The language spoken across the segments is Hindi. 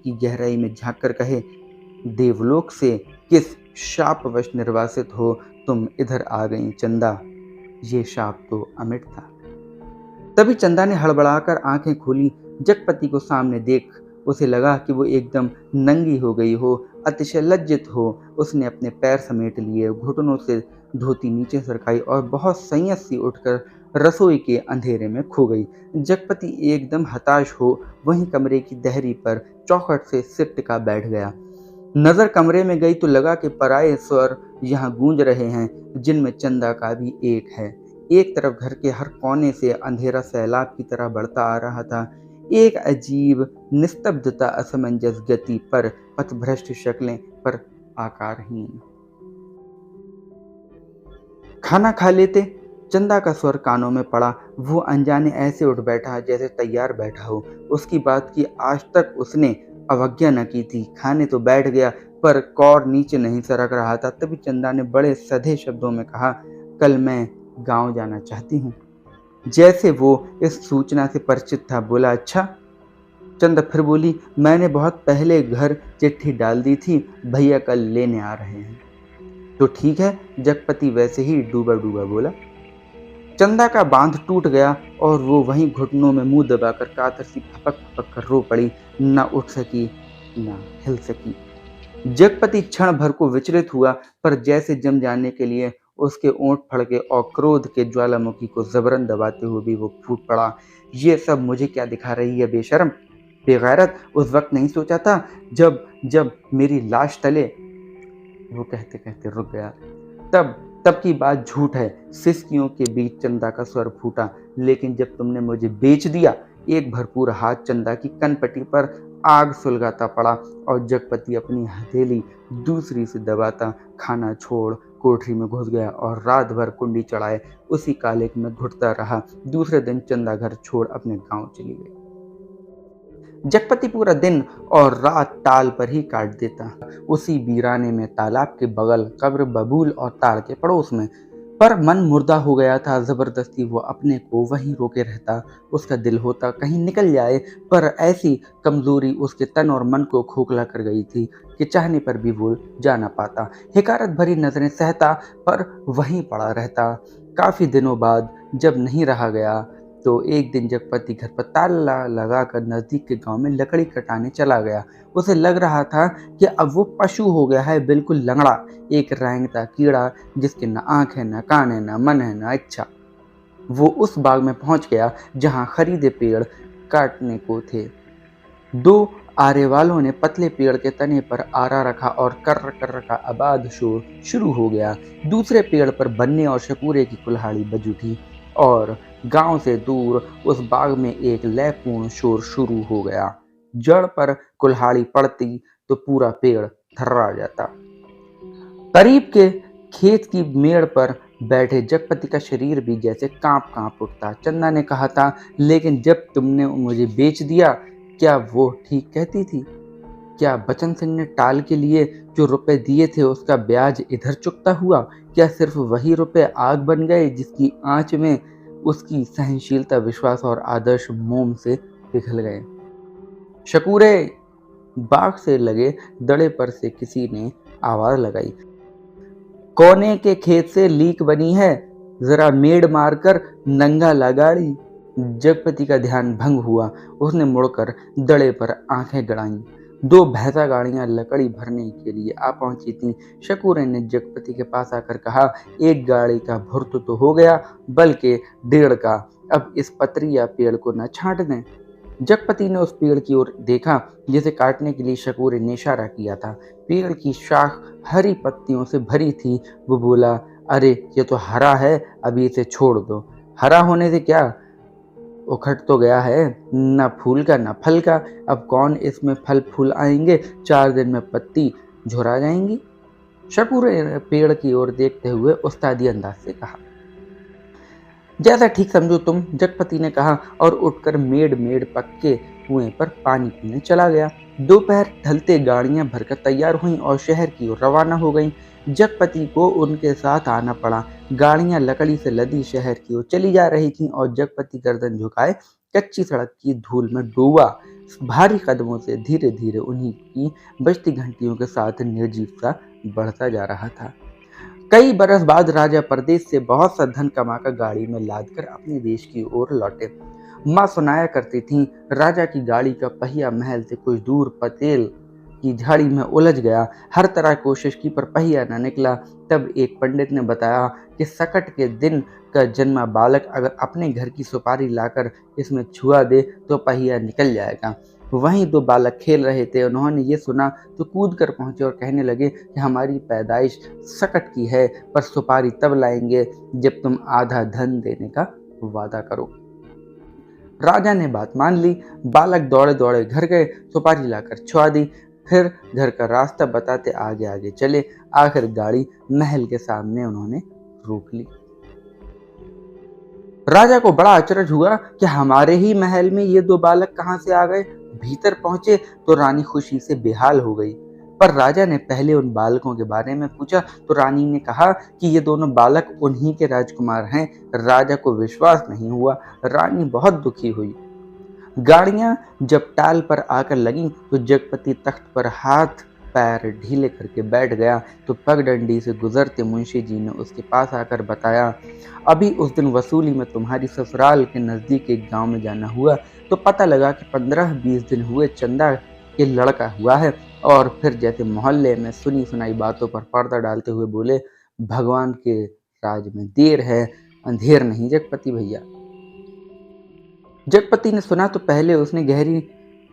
की गहराई में झांककर कहे, देवलोक से किस शापवश निर्वासित हो तुम इधर आ गई चंदा, ये शाप तो अमिट था। तभी चंदा ने हड़बड़ाकर आंखें खोली। जगपति को सामने देख उसे लगा कि वो एकदम नंगी हो गई हो, अतिशय लज्जित हो। उसने अपने पैर समेट लिए, घुटनों से धोती नीचे सरकाई और बहुत संयत सी उठकर रसोई के अंधेरे में खो गई। जगपति एकदम हताश हो वहीं कमरे की दहरी पर चौखट से सिर टिका बैठ गया। नजर कमरे में गई तो लगा कि पराये स्वर यहाँ गूंज रहे हैं, जिनमें चंदा का भी एक है। एक तरफ घर के हर कोने से अंधेरा सैलाब की तरह बढ़ता आ रहा था। एक अजीब निस्तब्धता, असमंजस गति पर पथभ्रष्ट शक्लें, पर आकारहीन। खाना खा लेते, चंदा का स्वर कानों में पड़ा। वो अनजाने ऐसे उठ बैठा जैसे तैयार बैठा हो। उसकी बात की आज तक उसने अवज्ञा न की थी। खाने तो बैठ गया पर कौर नीचे नहीं सरक रहा था। तभी चंदा ने बड़े सधे शब्दों में कहा, कल मैं गांव जाना चाहती हूँ। जैसे वो इस सूचना से परिचित था। बोला, अच्छा। चंदा फिर बोली, मैंने बहुत पहले घर चिट्ठी डाल दी थी, भैया कल लेने आ रहे हैं। तो ठीक है, जगपति वैसे ही डूबा डूबा बोला। चंदा का बांध टूट गया और वो वहीं घुटनों में मुंह दबाकर कातर सी फपक फपक कर रो पड़ी। न उठ सकी न हिल सकी। जगपति क्षण भर को विचलित हुआ, पर जैसे जम जाने के लिए उसके ओंठ फड़के और क्रोध के ज्वालामुखी को जबरन दबाते हुए भी वो फूट पड़ा, ये सब मुझे क्या दिखा रही है बेशर्म, बेगैरत। उस वक्त नहीं सोचा था जब जब मेरी लाश तले। वो कहते कहते रुक गया। तब की बात झूठ है। सिसकियों के बीच चंदा का स्वर फूटा, लेकिन जब तुमने मुझे बेच दिया। एक भरपूर हाथ चंदा की कनपटी पर आग सुलगाता पड़ा और जगपति अपनी हथेली दूसरी से दबाता खाना छोड़ कोठरी में घुस गया और रात भर कुंडी चढ़ाए उसी कालेक में घुटता रहा। दूसरे दिन चंदा घर छोड़ अपने गांव चली गई। जगपति पूरा दिन और रात ताल पर ही काट देता, उसी वीराने में, तालाब के बगल, कब्र बबूल और ताड़ के पड़ोस में। पर मन मुर्दा हो गया था। जबरदस्ती वो अपने को वहीं रोके रहता। उसका दिल होता कहीं निकल जाए, पर ऐसी कमजोरी उसके तन और मन को खोखला कर गई थी कि चाहने पर भी वो जा ना पाता। हिकारत भरी नजरें सहता पर वहीं पड़ा रहता। काफी दिनों बाद जब नहीं रहा गया तो एक दिन जगपति घर पर ताला लगाकर नजदीक के गांव में लकड़ी कटाने चला गया। उसे लग रहा था कि अब वो पशु हो गया है, बिल्कुल लंगड़ा, एक रेंगता कीड़ा जिसके न आंख है, न कान है, न मन है, न इच्छा। वो उस बाग में पहुंच गया जहां खरीदे पेड़ काटने को थे। दो आरे वालों ने पतले पेड़ के तने पर आरा रखा और कर का आबाद शोर शुरू हो गया। दूसरे पेड़ पर बन्ने और शकूरे की कुल्हाड़ी बज उठी और गांव से दूर उस बाग में एक लयपूर्ण शोर शुरू हो गया। जड़ पर कुल्हाड़ी पड़ती तो पूरा पेड़ थर्रा जाता। करीब के खेत की मेड़ पर बैठे जगपति का शरीर भी जैसे कांप कांप उठता। चंदा ने कहा था, लेकिन जब तुमने मुझे बेच दिया, क्या वो ठीक कहती थी? क्या बचन सिंह ने टाल के लिए जो रुपए दिए थे उसका ब्याज इधर चुकता हुआ? क्या सिर्फ वही रुपए आग बन गए जिसकी आंच में उसकी सहनशीलता, विश्वास और आदर्श मोम से पिघल गए? शकूरे! बाग से लगे दड़े पर से किसी ने आवाज लगाई। कोने के खेत से लीक बनी है, जरा मेड़ मारकर नंगा लगाड़ी। जगपति का ध्यान भंग हुआ। उसने मुड़कर दड़े पर आंखें गड़ाईं। दो भैंसा गाड़ियां लकड़ी भरने के लिए आ पहुंची थीं। शकूरे ने जगपति के पास आकर कहा, एक गाड़ी का भुर्त तो हो गया, बल्कि 1.5 का। अब इस पतरी या पेड़ को न छांट दें। जगपति ने उस पेड़ की ओर देखा जिसे काटने के लिए शकूरे ने इशारा किया था। पेड़ की शाख हरी पत्तियों से भरी थी। वो बोला, अरे ये तो हरा है, अभी इसे छोड़ दो। हरा होने से क्या, उखड़ तो गया है, न फूल का न फल का। अब कौन इसमें फल फूल आएंगे? 4 दिन में पत्ती झुरा जाएंगी। शकूरे ने पेड़ की ओर देखते हुए उस्तादी अंदाज से कहा, जैसा ठीक समझो तुम। जगपति ने कहा और उठकर मेड़ पक्के कुएं पर पानी पीने चला गया। दोपहर ढलते गाड़ियां भरकर तैयार हुईं और शहर की ओर रवाना हो गईं। जगपति को उनके साथ आना पड़ा। गाड़ियां लकड़ी से लदी शहर की ओर चली जा रही थीं और जगपति गर्दन झुकाए कच्ची सड़क की धूल में डूबा भारी कदमों से धीरे धीरे उन्हीं की बजती घंटियों के साथ निर्जीव सा बढ़ता जा रहा था। कई बरस बाद राजा परदेश से बहुत सा धन कमाकर गाड़ी में लादकर अपने देश की ओर लौटे। माँ सुनाया करती थीं, राजा की गाड़ी का पहिया महल से कुछ दूर पतेल की झाड़ी में उलझ गया। हर तरह कोशिश की पर पहिया न निकला। तब एक पंडित ने बताया कि सकट के दिन का जन्मा बालक अगर अपने घर की सुपारी लाकर इसमें छुआ दे तो पहिया निकल जाएगा। वहीं दो बालक खेल रहे थे, उन्होंने ये सुना तो कूद कर पहुंचे और कहने लगे कि हमारी पैदाइश सकट की है, पर सुपारी तब लाएंगे जब तुम आधा धन देने का वादा करो। राजा ने बात मान ली। बालक दौड़े दौड़े घर गए, सुपारी लाकर छुआ दी, फिर घर का रास्ता बताते आगे आगे चले। आखिर गाड़ी महल के सामने उन्होंने रोक ली। राजा को बड़ा अचरज हुआ कि हमारे ही महल में ये दो बालक कहां से आ गए। भीतर पहुंचे तो रानी खुशी से बेहाल हो गई। पर राजा ने पहले उन बालकों के बारे में पूछा तो रानी ने कहा कि ये दोनों बालक उन्हीं के राजकुमार हैं। राजा को विश्वास नहीं हुआ। रानी बहुत दुखी हुई। गाड़ियां जब टाल पर आकर लगीं तो जगपति तख्त पर हाथ पैर ढीले करके बैठ गया तो पगडंडी से गुजरते मुंशी जी ने उसके पास आकर बताया, अभी उस दिन वसूली में तुम्हारी ससुराल के नज़दीक एक गांव में जाना हुआ तो पता लगा कि 15-20 दिन हुए चंदा के लड़का हुआ है। और फिर जैसे मोहल्ले में सुनी सुनाई बातों पर पर्दा डालते हुए बोले, भगवान के राज में देर है, अंधेर नहीं जगपति भैया। जगपति ने सुना तो पहले उसने गहरी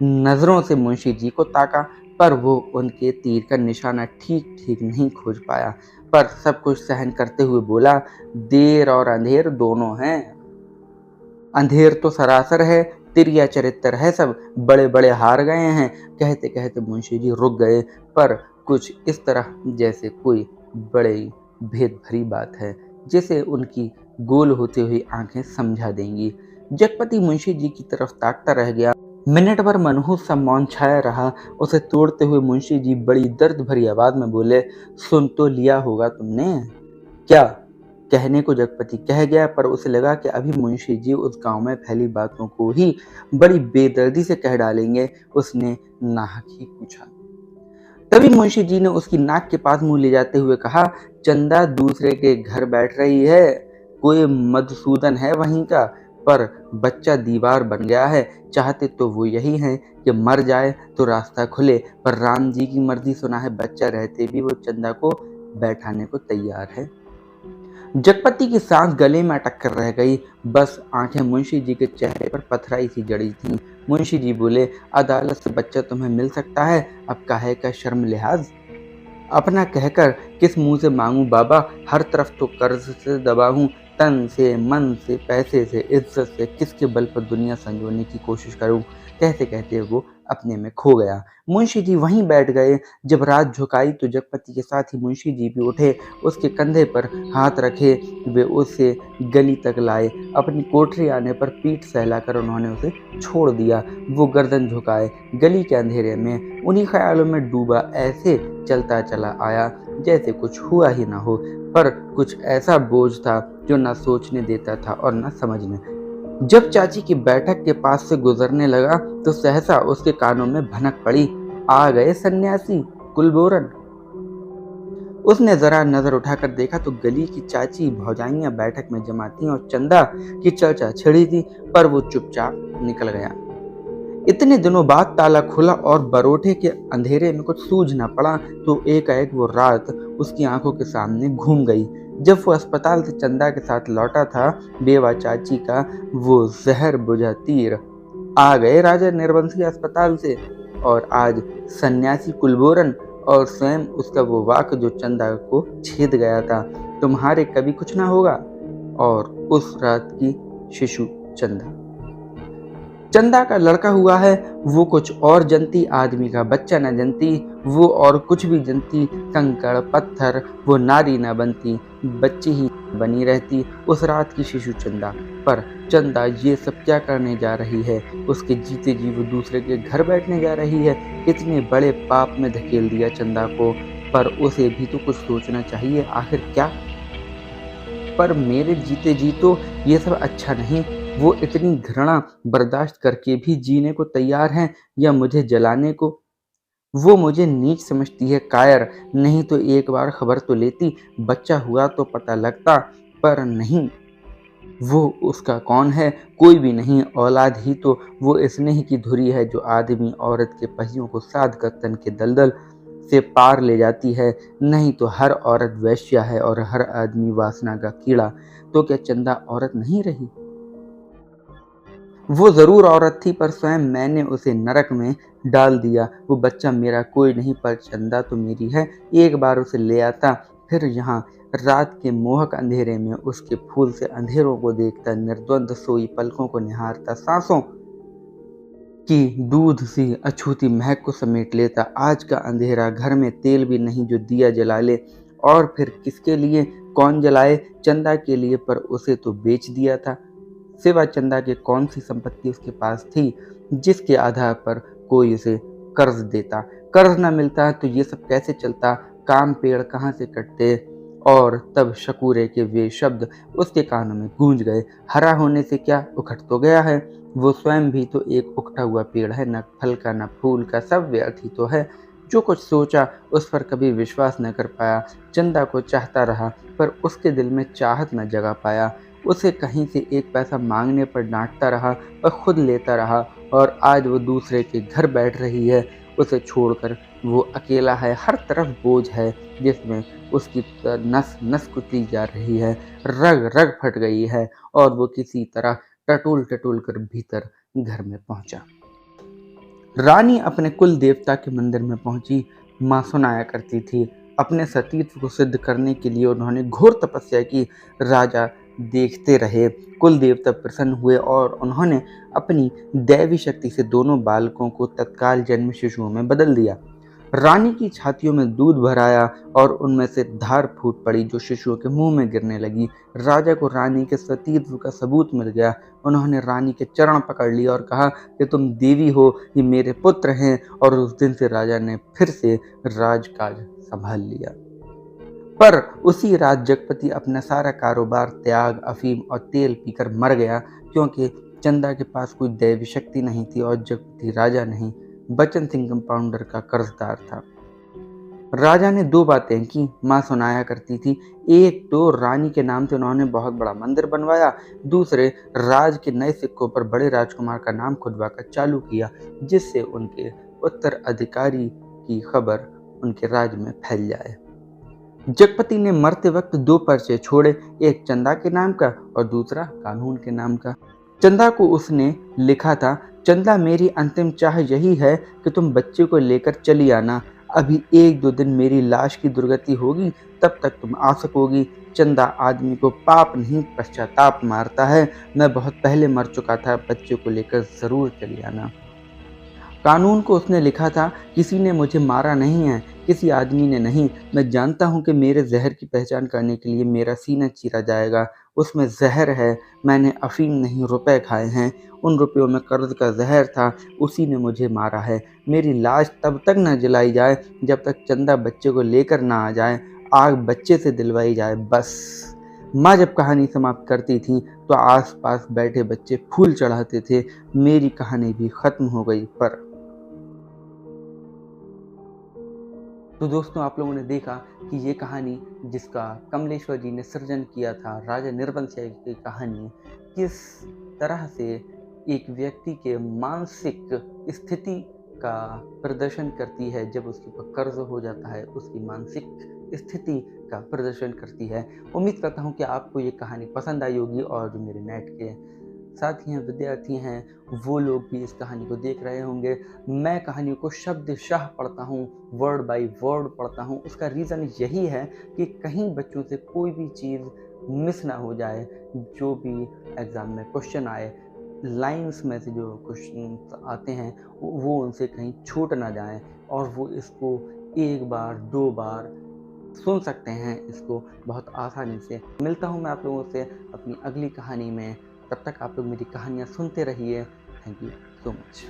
नजरों से मुंशी जी को ताका, पर वो उनके तीर का निशाना ठीक ठीक नहीं खोज पाया। पर सब कुछ सहन करते हुए बोला, देर और अंधेर दोनों हैं। अंधेर तो सरासर है, तिरिया चरित्र है सब, बड़े बड़े हार गए हैं। कहते कहते मुंशी जी रुक गए, पर कुछ इस तरह जैसे कोई बड़ी भेद भरी बात है जिसे उनकी गोल होती हुई आंखें समझा देंगी। जगपति मुंशी जी की तरफ ताकता रह गया। मिनट भर मनहूस सा मौन छाया रहा। उसे तोड़ते हुए मुंशी जी बड़ी दर्द भरी आवाज में बोले, सुन तो लिया होगा तुमने? क्या? कहने को जगपति कह गया, पर उसे लगा कि अभी मुंशी जी उस गांव में फैली बातों को ही बड़ी बेदर्दी से कह डालेंगे। उसने नाहक ही पूछा। तभी मुंशी जी ने उसकी नाक के पास मुंह ले जाते हुए कहा, चंदा दूसरे के घर बैठ रही है, कोई मधुसूदन है वहीं का, पर बच्चा दीवार बन गया है। चाहते तो वो यही है कि मर जाए तो रास्ता खुले, पर राम जी की मर्जी सुना है बच्चा रहते भी वो चंदा को बैठाने को तैयार है। जगपति की सांस गले में अटक कर रह गई। बस आंखें मुंशी जी के चेहरे पर पथराई सी जड़ी थीं। मुंशी जी बोले, अदालत से बच्चा तुम्हें मिल सकता है, अब काहे का शर्म लिहाज? अपना कहकर किस मुंह से मांगू बाबा, हर तरफ तो कर्ज से दबा हूँ, तन से, मन से, पैसे से, इज्जत से, किसके बल पर दुनिया संजोने की कोशिश करूं? कहते कहते वो अपने में खो गया। मुंशी जी वहीं बैठ गए। जब रात झुकाई तो जगपति के साथ ही मुंशी जी भी उठे, उसके कंधे पर हाथ रखे वे उसे गली तक लाए। अपनी कोठरी आने पर पीठ सहलाकर उन्होंने उसे छोड़ दिया। वो गर्दन झुकाए गली के अंधेरे में उन्हीं ख्यालों में डूबा ऐसे चलता चला आया जैसे कुछ हुआ ही ना हो, पर कुछ ऐसा बोझ था जो न सोचने देता था और न समझने। जब चाची की बैठक के पास से गुजरने लगा तो सहसा उसके कानों में भनक पड़ी, आ गए सन्यासी कुलबोरन। उसने जरा नजर उठाकर देखा तो गली की चाची भौजाइयां बैठक में जमा थीं और चंदा की चर्चा छिड़ी थी, पर वो चुपचाप निकल गया। इतने दिनों बाद ताला खुला और बरोठे के अंधेरे में कुछ सूझ न पड़ा तो एकाएक वो रात उसकी आंखों के सामने घूम गई। जब वो अस्पताल से चंदा के साथ लौटा था, बेवा चाची का वो जहर बुझा तीर आ गए राजा निर्वंशी अस्पताल से, और आज सन्यासी कुलबोरन और स्वयं उसका वो वाक जो चंदा को छेद गया था, तुम्हारे कभी कुछ ना होगा। और उस रात की शिशु चंदा चंदा का लड़का हुआ है, वो कुछ और जनती, आदमी का बच्चा न जनती, वो और कुछ भी जनती, कंकड़ पत्थर वो नारी न बनती, बच्ची ही बनी रहती। उस रात की शिशु चंदा, पर चंदा ये सब क्या करने जा रही है? उसके जीते जी वो दूसरे के घर बैठने जा रही है। कितने बड़े पाप में धकेल दिया चंदा को, पर उसे भी तो कुछ सोचना चाहिए, आखिर क्या? पर मेरे जीते जी तो ये सब अच्छा नहीं, वो इतनी घृणा बर्दाश्त करके भी जीने को तैयार हैं या मुझे जलाने को। वो मुझे नीच समझती है, कायर। नहीं तो एक बार खबर तो लेती, बच्चा हुआ तो पता लगता। पर नहीं, वो उसका कौन है? कोई भी नहीं। औलाद ही तो वो स्नेह की धुरी है जो आदमी औरत के पहियों को साध कर तन के दलदल से पार ले जाती है। नहीं तो हर औरत वेश्या है और हर आदमी वासना का कीड़ा। तो क्या चंदा औरत नहीं रही? वो ज़रूर औरत थी, पर स्वयं मैंने उसे नरक में डाल दिया। वो बच्चा मेरा कोई नहीं, पर चंदा तो मेरी है। एक बार उसे ले आता, फिर यहाँ रात के मोहक अंधेरे में उसके फूल से अंधेरों को देखता, निर्द्वंद सोई पलकों को निहारता, सांसों की दूध सी अछूती महक को समेट लेता। आज का अंधेरा, घर में तेल भी नहीं जो दिया जला ले। और फिर किसके लिए? कौन जलाए? चंदा के लिए, पर उसे तो बेच दिया था। सिवा चंदा के कौन सी संपत्ति उसके पास थी जिसके आधार पर कोई उसे कर्ज देता? कर्ज ना मिलता तो ये सब कैसे चलता? काम पेड़ कहाँ से कटते? और तब शकूरे के वे शब्द उसके कानों में गूंज गए, हरा होने से क्या, उखड़ तो गया है। वो स्वयं भी तो एक उखड़ा हुआ पेड़ है, न फल का न फूल का, सब व्यर्थ ही तो है। जो कुछ सोचा उस पर कभी विश्वास न कर पाया। चंदा को चाहता रहा, पर उसके दिल में चाहत न जगा पाया। उसे कहीं से एक पैसा मांगने पर डांटता रहा, पर खुद लेता रहा। और आज वो दूसरे के घर बैठ रही है, उसे छोड़कर। वो अकेला है, हर तरफ बोझ है जिसमें उसकी नस नस कुचली जा रही है, रग रग फट गई है। और वो किसी तरह टटोल टटोल कर भीतर घर में पहुंचा। रानी अपने कुल देवता के मंदिर में पहुंची। माँ सुनाया करती थी, अपने सतीत्व को सिद्ध करने के लिए उन्होंने घोर तपस्या की। राजा देखते रहे। कुल देवता प्रसन्न हुए और उन्होंने अपनी दैवी शक्ति से दोनों बालकों को तत्काल जन्म शिशुओं में बदल दिया। रानी की छातियों में दूध भर आया और उनमें से धार फूट पड़ी जो शिशुओं के मुंह में गिरने लगी। राजा को रानी के सतीत्व का सबूत मिल गया। उन्होंने रानी के चरण पकड़ लिए और कहा कि तुम देवी हो, ये मेरे पुत्र हैं। और उस दिन से राजा ने फिर से राजकाज संभाल लिया। पर उसी रात जगपति अपना सारा कारोबार त्याग, अफीम और तेल पीकर मर गया, क्योंकि चंदा के पास कोई दैवी शक्ति नहीं थी और जगपति राजा नहीं, बचन सिंह कंपाउंडर का कर्जदार था। राजा ने दो बातें की, माँ सुनाया करती थी। एक तो रानी के नाम से उन्होंने बहुत बड़ा मंदिर बनवाया, दूसरे राज के नए सिक्कों पर बड़े राजकुमार का नाम खुदवाकर चालू किया, जिससे उनके उत्तराधिकारी की खबर उनके राज्य में फैल जाए। जगपति ने मरते वक्त दो पर्चे छोड़े, एक चंदा के नाम का और दूसरा कानून के नाम का। चंदा को उसने लिखा था, चंदा मेरी अंतिम चाह यही है कि तुम बच्चे को लेकर चली आना। अभी एक दो दिन मेरी लाश की दुर्गति होगी, तब तक तुम आ सकोगी। चंदा आदमी को पाप नहीं पश्चाताप मारता है। मैं बहुत पहले मर चुका था, बच्चे को लेकर जरूर चली आना। कानून को उसने लिखा था, किसी ने मुझे मारा नहीं है, किसी आदमी ने नहीं। मैं जानता हूँ कि मेरे जहर की पहचान करने के लिए मेरा सीना चीरा जाएगा। उसमें जहर है, मैंने अफीम नहीं रुपए खाए हैं। उन रुपयों में कर्ज का जहर था, उसी ने मुझे मारा है। मेरी लाश तब तक न जलाई जाए जब तक चंदा बच्चे को लेकर ना आ जाए। आग बच्चे से दिलवाई जाए बस। माँ जब कहानी समाप्त करती थी तो आसपास बैठे बच्चे फूल चढ़ाते थे। मेरी कहानी भी खत्म हो गई। पर तो दोस्तों, आप लोगों ने देखा कि ये कहानी जिसका कमलेश्वर जी ने सृजन किया था, राजा निर्बल सिंह की कहानी, किस तरह से एक व्यक्ति के मानसिक स्थिति का प्रदर्शन करती है। जब उसके ऊपर कर्ज हो जाता है, उसकी मानसिक स्थिति का प्रदर्शन करती है। उम्मीद करता हूँ कि आपको ये कहानी पसंद आई होगी और जो मेरे नेट के साथी हैं, विद्यार्थी हैं, वो लोग भी इस कहानी को देख रहे होंगे। मैं कहानी को शब्दशः पढ़ता हूँ, वर्ड बाय वर्ड पढ़ता हूँ। उसका रीज़न यही है कि कहीं बच्चों से कोई भी चीज़ मिस ना हो जाए। जो भी एग्ज़ाम में क्वेश्चन आए, लाइन्स में से जो क्वेश्चन आते हैं, वो उनसे कहीं छूट ना जाए और वो इसको एक बार दो बार सुन सकते हैं इसको बहुत आसानी से। मिलता हूँ मैं आप लोगों से अपनी अगली कहानी में। तब तक आप लोग मेरी कहानियाँ सुनते रहिए। Thank you so much.